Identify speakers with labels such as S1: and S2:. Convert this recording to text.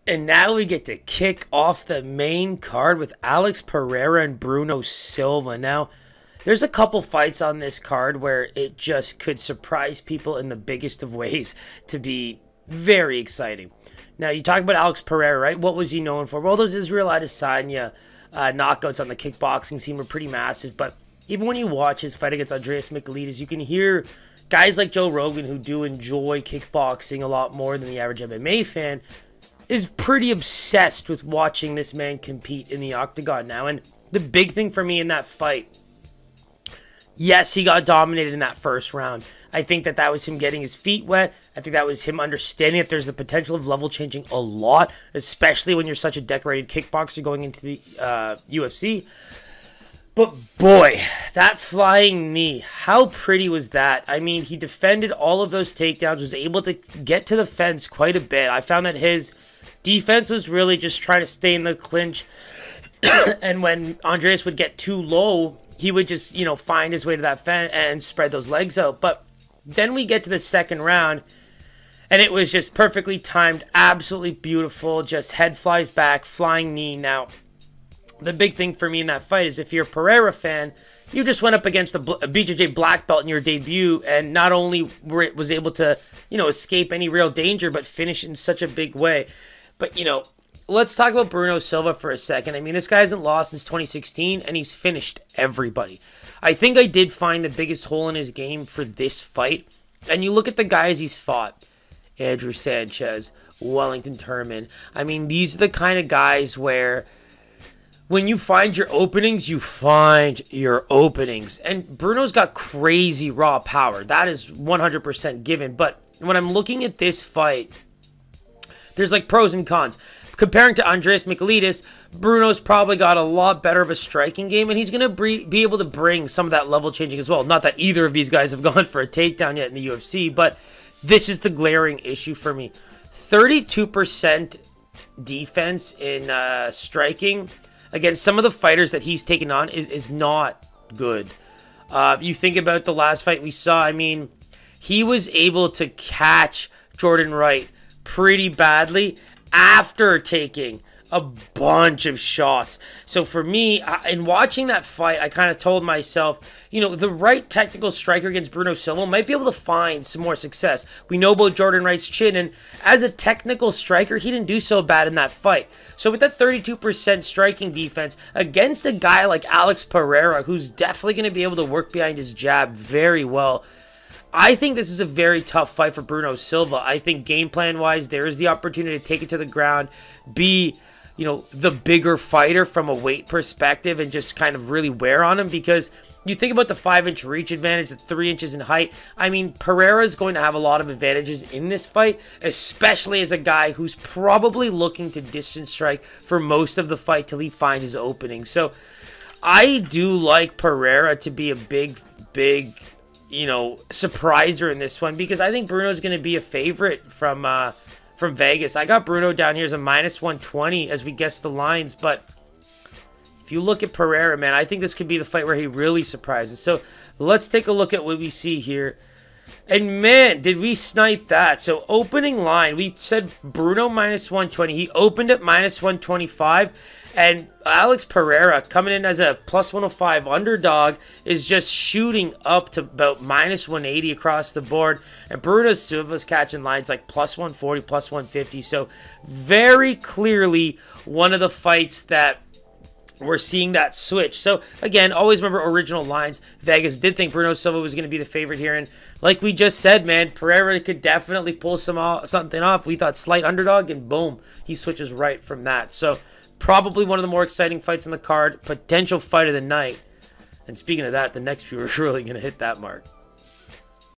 S1: And now we get to kick off the main card with Alex Pereira and Bruno Silva. Now, there's a couple fights on this card where it just could surprise people in the biggest of ways to be very exciting. Now, you talk about Alex Pereira, right? What was he known for? Well, those Israel Adesanya knockouts on the kickboxing scene were pretty massive. But even when you watch his fight against Andreas Michailidis, you can hear guys like Joe Rogan, who do enjoy kickboxing a lot more than the average MMA fan, is pretty obsessed with watching this man compete in the octagon now. And the big thing for me in that fight, yes, he got dominated in that first round. I think that was him getting his feet wet. I think that was him understanding that there's the potential of level changing a lot, especially when you're such a decorated kickboxer going into the UFC. But boy, that flying knee, how pretty was that? I mean, he defended all of those takedowns, was able to get to the fence quite a bit. I found that his defense was really just trying to stay in the clinch. And when Andreas would get too low, he would just, find his way to that fence and spread those legs out. But then we get to the second round, and it was just perfectly timed, absolutely beautiful, just head flies back, flying knee. Now, the big thing for me in that fight is if you're a Pereira fan, you just went up against a BJJ black belt in your debut and not only was able to, escape any real danger, but finish in such a big way. But, let's talk about Bruno Silva for a second. I mean, this guy hasn't lost since 2016, and he's finished everybody. I think I did find the biggest hole in his game for this fight. And you look at the guys he's fought. Andrew Sanchez, Wellington Turman. I mean, these are the kind of guys where when you find your openings, you find your openings. And Bruno's got crazy raw power. That is 100% given. But when I'm looking at this fight, there's like pros and cons. Comparing to Andreas Michailidis, Bruno's probably got a lot better of a striking game, and he's going to be able to bring some of that level changing as well. Not that either of these guys have gone for a takedown yet in the UFC, but this is the glaring issue for me. 32% defense in striking against some of the fighters that he's taken on is not good. You think about the last fight we saw. I mean, he was able to catch Jordan Wright pretty badly after taking a bunch of shots. So for me, in watching that fight, I kind of told myself, the right technical striker against Bruno Silva might be able to find some more success. We know about Jordan Wright's chin, and as a technical striker, he didn't do so bad in that fight. So with that 32% striking defense against a guy like Alex Pereira, who's definitely going to be able to work behind his jab very well, I think this is a very tough fight for Bruno Silva. I think game plan-wise, there is the opportunity to take it to the ground, be, the bigger fighter from a weight perspective and just kind of really wear on him, because you think about the 5-inch reach advantage, the 3 inches in height. I mean, Pereira is going to have a lot of advantages in this fight, especially as a guy who's probably looking to distance strike for most of the fight till he finds his opening. So I do like Pereira to be a big surpriser in this one, because I think Bruno's going to be a favorite from Vegas. I got Bruno down here as a -120 as we guess the lines, but if you look at Pereira, man, I think this could be the fight where he really surprises. So let's take a look at what we see here. And man, did we snipe that. So opening line, we said Bruno -120. He opened at -125. And Alex Pereira, coming in as a +105 underdog, is just shooting up to about -180 across the board. And Bruno Silva's catching lines like +140, +150. So very clearly one of the fights that we're seeing that switch. So again, always remember original lines. Vegas did think Bruno Silva was going to be the favorite here. And like we just said, man, Pereira could definitely pull something off. We thought slight underdog, and boom, he switches right from that. So probably one of the more exciting fights on the card, potential fight of the night. And speaking of that, the next few are really going to hit that mark.